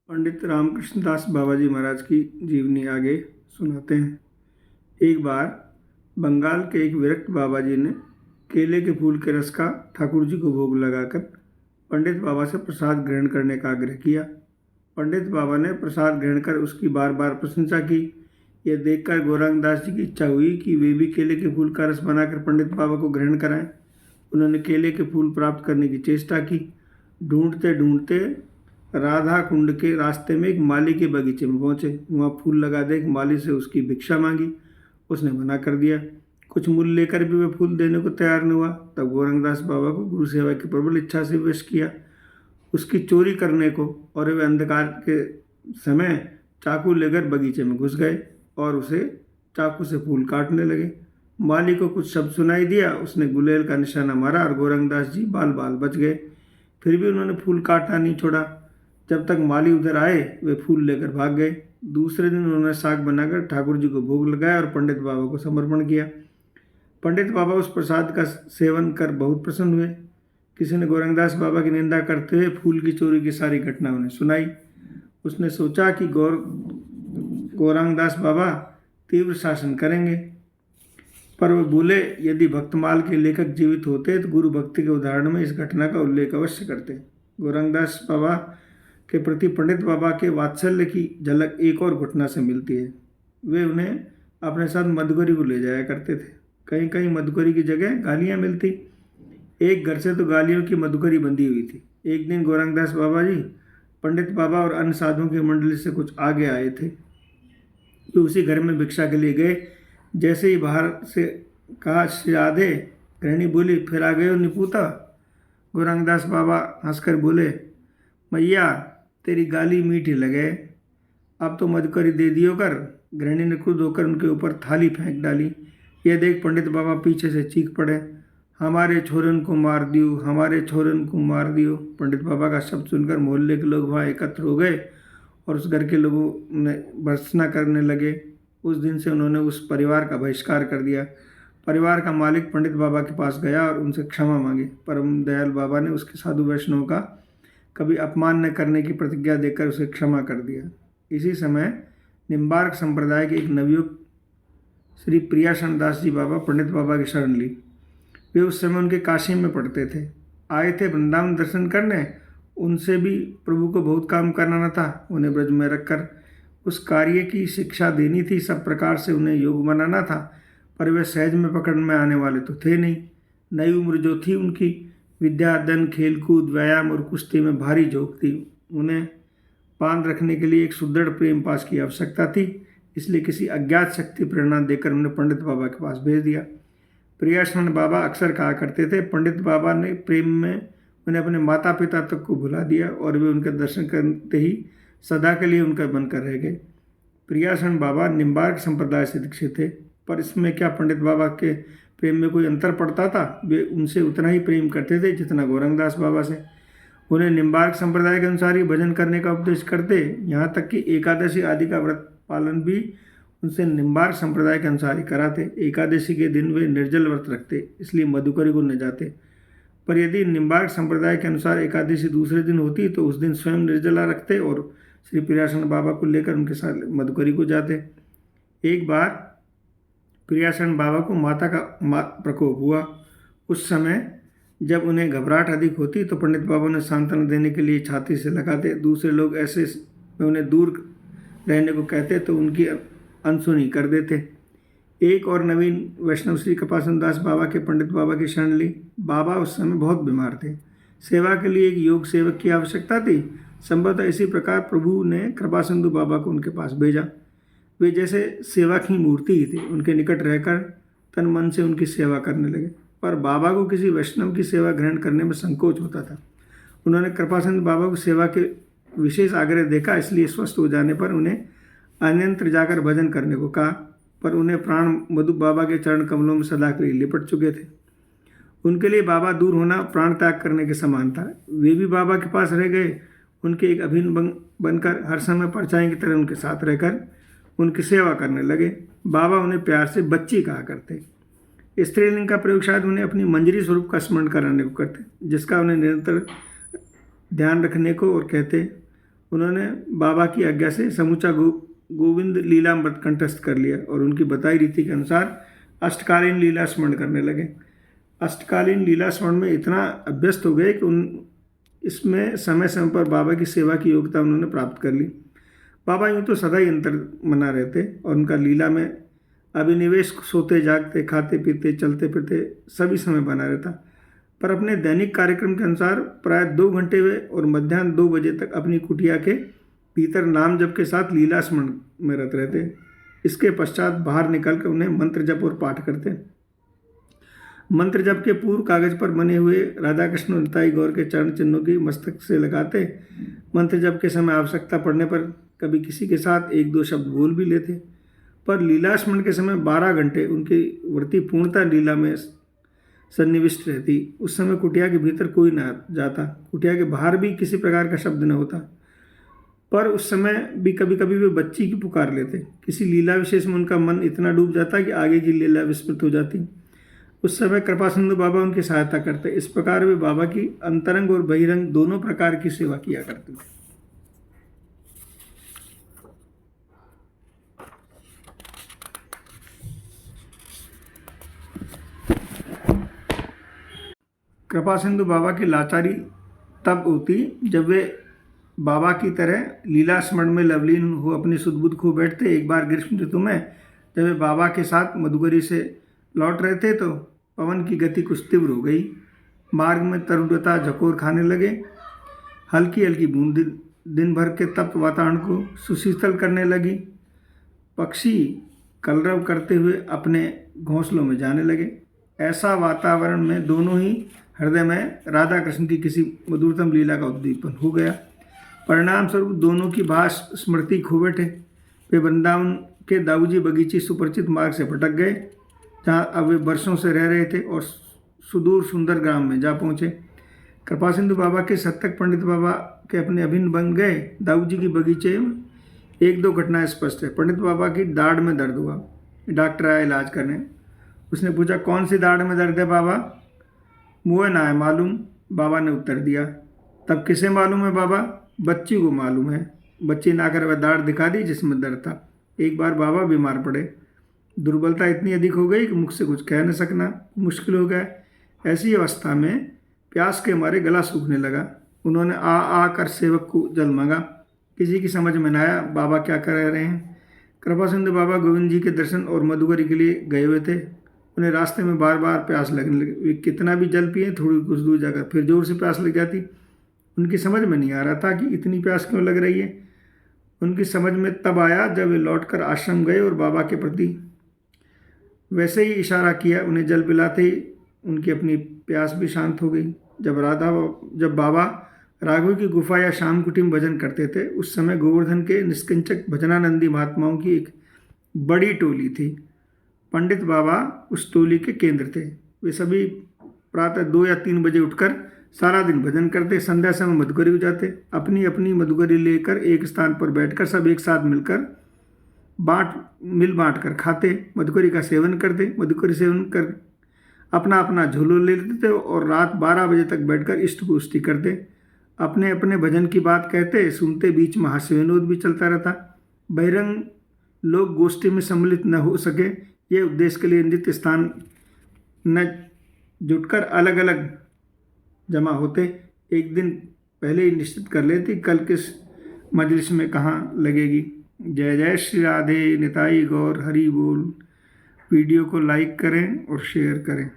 पंडित रामकृष्ण दास बाबा जी महाराज की जीवनी आगे सुनाते हैं। एक बार बंगाल के एक विरक्त बाबा जी ने केले के फूल के रस का ठाकुर जी को भोग लगाकर पंडित बाबा से प्रसाद ग्रहण करने का आग्रह किया। पंडित बाबा ने प्रसाद ग्रहण कर उसकी बार बार प्रशंसा की। यह देखकर गौरांग दास जी की इच्छा हुई कि वे भी केले के फूल का रस बनाकर पंडित बाबा को ग्रहण कराएं। उन्होंने केले के फूल प्राप्त करने की चेष्टा की। ढूंढते ढूंढते राधा कुंड के रास्ते में एक माली के बगीचे में पहुंचे। वहाँ फूल लगा देख माली से उसकी भिक्षा मांगी। उसने मना कर दिया। कुछ मूल्य लेकर भी वह फूल देने को तैयार न हुआ। तब गौरंगदास बाबा को गुरु सेवा की प्रबल इच्छा से विवश किया उसकी चोरी करने को, और वे अंधकार के समय चाकू लेकर बगीचे में घुस गए और उसे चाकू से फूल काटने लगे। माली को कुछ शब्द सुनाई दिया। उसने गुलेल का निशाना मारा और गौरंगदास जी बाल बाल बच गए। फिर भी उन्होंने फूल काटना नहीं छोड़ा। जब तक माली उधर आए वे फूल लेकर भाग गए। दूसरे दिन उन्होंने साग बनाकर ठाकुर जी को भोग लगाया और पंडित बाबा को समर्पण किया। पंडित बाबा उस प्रसाद का सेवन कर बहुत प्रसन्न हुए। किसी ने गौरंगदास बाबा की निंदा करते हुए फूल की चोरी की सारी घटना उन्हें सुनाई। उसने सोचा कि गौरंगदास बाबा तीव्र शासन करेंगे, पर वे बोले यदि भक्तमाल के लेखक जीवित होते तो गुरु भक्ति के उदाहरण में इस घटना का उल्लेख अवश्य करते। गौरंगदास बाबा के प्रति पंडित बाबा के वात्सल्य की झलक एक और घटना से मिलती है। वे उन्हें अपने साथ मधुकरी को ले जाया करते थे। कहीं कहीं मधुकरी की जगह गालियाँ मिलती। एक घर से तो गालियों की मधुकरी बंधी हुई थी। एक दिन गौरंगदास बाबा जी पंडित बाबा और अन्य साधुओं की मंडली से कुछ आगे आए थे। वे उसी घर में भिक्षा के लिए गए। जैसे ही बाहर से कहा श्राधे, गृहिणी बोली फिर आ गए हो निपूता। गौरंगदास बाबा हंसकर बोले मैया तेरी गाली मीठी लगे, अब तो मधुकरी दे दियो कर। गृहिणी ने क्रुद्ध होकर उनके ऊपर थाली फेंक डाली। यह देख पंडित बाबा पीछे से चीख पड़े हमारे छोरन को मार दियो, हमारे छोरन को मार दियो। पंडित बाबा का शब्द सुनकर मोहल्ले के लोग वहाँ एकत्र हो गए और उस घर के लोगों ने भर्त्सना करने लगे। उस दिन से उन्होंने उस परिवार का बहिष्कार कर दिया। परिवार का मालिक पंडित बाबा के पास गया और उनसे क्षमा मांगी। परम दयाल बाबा ने उसके साधु वैष्णव का कभी अपमान न करने की प्रतिज्ञा देकर उसे क्षमा कर दिया। इसी समय निम्बार्क संप्रदाय के एक नवयुवक श्री प्रियाशरण दास जी बाबा पंडित बाबा की शरण ली। वे उस समय उनके काशी में पढ़ते थे। आए थे वृंदावन दर्शन करने। उनसे भी प्रभु को बहुत काम करना न था। उन्हें ब्रज में रखकर उस कार्य की शिक्षा देनी थी। सब प्रकार से उन्हें योग बनाना था, पर वे सहज में पकड़ में आने वाले तो थे नहीं। नई उम्र जो थी उनकी विद्या अध्ययन खेलकूद व्यायाम और कुश्ती में भारी झोंक थी। उन्हें बांध रखने के लिए एक सुदृढ़ प्रेम पास की आवश्यकता थी। इसलिए किसी अज्ञात शक्ति प्रेरणा देकर उन्हें पंडित बाबा के पास भेज दिया। प्रियाशरण बाबा अक्सर कहा करते थे पंडित बाबा ने प्रेम में उन्हें अपने माता पिता तक को भुला दिया और वे उनके दर्शन करते ही सदा के लिए उनका बनकर रह गए। प्रियाशरण बाबा निम्बार्क संप्रदाय से दीक्षित थे, पर इसमें क्या पंडित बाबा के प्रेम में कोई अंतर पड़ता था? वे उनसे उतना ही प्रेम करते थे जितना गौरंगदास बाबा से। उन्हें निम्बार्क संप्रदाय के अनुसार ही भजन करने का उपदेश करते। यहाँ तक कि एकादशी आदि का व्रत पालन भी उनसे निम्बार्क संप्रदाय के अनुसार ही कराते। एकादशी के दिन वे निर्जल व्रत रखते, इसलिए मधुकरी को न जाते। पर यदि निम्बार्क संप्रदाय के अनुसार एकादशी दूसरे दिन होती तो उस दिन स्वयं निर्जला रखते और श्री प्रियाशरण बाबा को लेकर उनके साथ मधुकरी को जाते। एक बार प्रियाशरण बाबा को माता का प्रकोप हुआ। उस समय जब उन्हें घबराहट अधिक होती तो पंडित बाबा उन्हें सांत्वना देने के लिए छाती से लगाते। दूसरे लोग ऐसे में उन्हें दूर रहने को कहते तो उनकी अनसुनी कर देते। एक और नवीन वैष्णव श्री कृपाचंद दास बाबा के पंडित बाबा की शरण ली। बाबा उस समय बहुत बीमार थे। सेवा के लिए एक योग सेवक की आवश्यकता थी। संभवतः इसी प्रकार प्रभु ने कृपाचंद बाबा को उनके पास भेजा। वे जैसे सेवा की मूर्ति ही थे। उनके निकट रहकर तन मन से उनकी सेवा करने लगे, पर बाबा को किसी वैष्णव की सेवा ग्रहण करने में संकोच होता था। उन्होंने कृपाचंद बाबा को सेवा के विशेष आग्रह देखा, इसलिए स्वस्थ हो जाने पर उन्हें अन्यत्र जाकर भजन करने को कहा, पर उन्हें प्राण मधु बाबा के चरण कमलों में सदा के लिए लिपट चुके थे। उनके लिए बाबा दूर होना प्राण त्याग करने के समान था। वे भी बाबा के पास रह गए। उनके एक अभिन्न बनकर हर समय परछाई की तरह उनके साथ रहकर उनकी सेवा करने लगे। बाबा उन्हें प्यार से बच्ची कहा करते। स्त्रीलिंग का प्रयोग शायद उन्हें अपनी मंजरी स्वरूप का स्मरण कराने को करते, जिसका उन्हें निरंतर ध्यान रखने को और कहते। उन्होंने बाबा की आज्ञा से समूचा गोविंद लीलामृत कंठस्थ कर लिया और उनकी बताई रीति के अनुसार अष्टकालीन लीला स्मरण करने लगे। अष्टकालीन लीला स्मरण में इतना अभ्यस्त हो गए कि उन इसमें समय समय पर बाबा की सेवा की योग्यता उन्होंने प्राप्त कर ली। बाबा यूँ तो सदा ही अंतर मना रहते और उनका लीला में अभिनिवेश सोते जागते खाते पीते चलते फिरते सभी समय बना रहता, पर अपने दैनिक कार्यक्रम के अनुसार प्राय 2 घंटे वे और मध्याह्न 2 बजे तक अपनी कुटिया के भीतर नाम जप के साथ लीला स्मरण में रत रहते। इसके पश्चात बाहर निकलकर उन्हें मंत्र जप और पाठ करते। मंत्र जप के पूर्व कागज पर बने हुए राधा कृष्ण और निताई गौर के चरण चिन्हों की मस्तक से लगाते। मंत्र जप के समय आवश्यकता पड़ने पर कभी किसी के साथ 1-2 शब्द बोल भी लेते, पर लीला स्मरण के समय 12 घंटे उनकी वृत्ति पूर्णतः लीला में सन्निविष्ट रहती। उस समय कुटिया के भीतर कोई न जाता, कुटिया के बाहर भी किसी प्रकार का शब्द न होता, पर उस समय भी कभी कभी वे बच्ची की पुकार लेते। किसी लीला विशेष में उनका मन इतना डूब जाता कि आगे की लीला विस्मृत हो जाती। उस समय कृपा सिंधु बाबा उनकी सहायता करते। इस प्रकार वे बाबा की अंतरंग और बहिरंग दोनों प्रकार की सेवा किया करते थे। कृपा सिंधु बाबा की लाचारी तब होती जब वे बाबा की तरह लीला स्मरण में लवलीन हो अपनी सुध-बुध खो बैठते। एक बार ग्रीष्म ऋतु में जब वे बाबा के साथ मधुगरी से लौट रहे थे तो पवन की गति कुछ तीव्र हो गई। मार्ग में तरुणता झकोर खाने लगे। हल्की हल्की बूंद दिन भर के तप्त वातावरण को सुशीतल करने लगी। पक्षी कलरव करते हुए अपने घोंसलों में जाने लगे। ऐसा वातावरण में दोनों ही हृदय में राधा कृष्ण की किसी मधुरतम लीला का उद्दीपन हो गया। परिणाम स्वरूप दोनों की भाष स्मृति खो बैठे। वे वृंदावन के दाऊजी बगीचे सुपरिचित मार्ग से भटक गए, जहाँ अब वे वर्षों से रह रहे थे, और सुदूर सुंदर ग्राम में जा पहुँचे। कृपा सिंधु बाबा के सत्तक पंडित बाबा के अपने अभिन्न बन गए। दाऊजी की बगीचे में 1-2 घटनाएं स्पष्ट है। पंडित बाबा की दाढ़ में दर्द हुआ। डॉक्टर आया इलाज करने। उसने पूछा, कौन सी दाढ़ में दर्द है बाबा? मुझे ना है मालूम, बाबा ने उत्तर दिया। तब किसे मालूम है बाबा? बच्ची को मालूम है। बच्ची ने आकर वह दाढ़ दिखा दी जिसमें दर्द था। एक बार बाबा बीमार पड़े। दुर्बलता इतनी अधिक हो गई कि मुख से कुछ कह न सकना मुश्किल हो गया। ऐसी अवस्था में प्यास के मारे गला सूखने लगा। उन्होंने आ कर सेवक को जल मांगा। किसी की समझ में न आया बाबा क्या कर रहे हैं। कृपा सिंधु बाबा गोविंद जी के दर्शन और मधुगरी के लिए गए हुए थे। उन्हें रास्ते में बार बार प्यास लगने लगी। वे कितना भी जल पिए, थोड़ी कुछ दूर जाकर फिर जोर से प्यास लग जाती। उनकी समझ में नहीं आ रहा था कि इतनी प्यास क्यों लग रही है। उनकी समझ में तब आया जब वे लौटकर आश्रम गए और बाबा के प्रति वैसे ही इशारा किया। उन्हें जल पिलाते ही उनकी अपनी प्यास भी शांत हो गई। जब बाबा राघव की गुफा या श्याम कुटी में भजन करते थे, उस समय गोवर्धन के निष्किंचक भजनानंदी महात्माओं की एक बड़ी टोली थी। पंडित बाबा उस टोली के केंद्र थे। वे सभी प्रातः 2 या 3 बजे उठकर सारा दिन भजन करते। संध्या समय मधुगरी हो जाते। अपनी अपनी मधुगरी लेकर एक स्थान पर बैठकर सब एक साथ मिलकर बांट कर खाते, मधुकरी का सेवन करते। मधुकरी सेवन कर अपना अपना झोलो ले लेते और रात 12 बजे तक बैठकर इष्ट को स्तुति करते। अपने अपने भजन की बात कहते सुनते, बीच में हास्य विनोद भी चलता रहता। बहिरंग लोग गोष्ठी में सम्मिलित न हो सके, ये उद्देश्य के लिए नित्य स्थान न जुटकर अलग अलग जमा होते। एक दिन पहले ही निश्चित कर लेती कल किस मजलिस में कहाँ लगेगी। जय जय श्री राधे, निताई गौर, हरि बोल। वीडियो को लाइक करें और शेयर करें।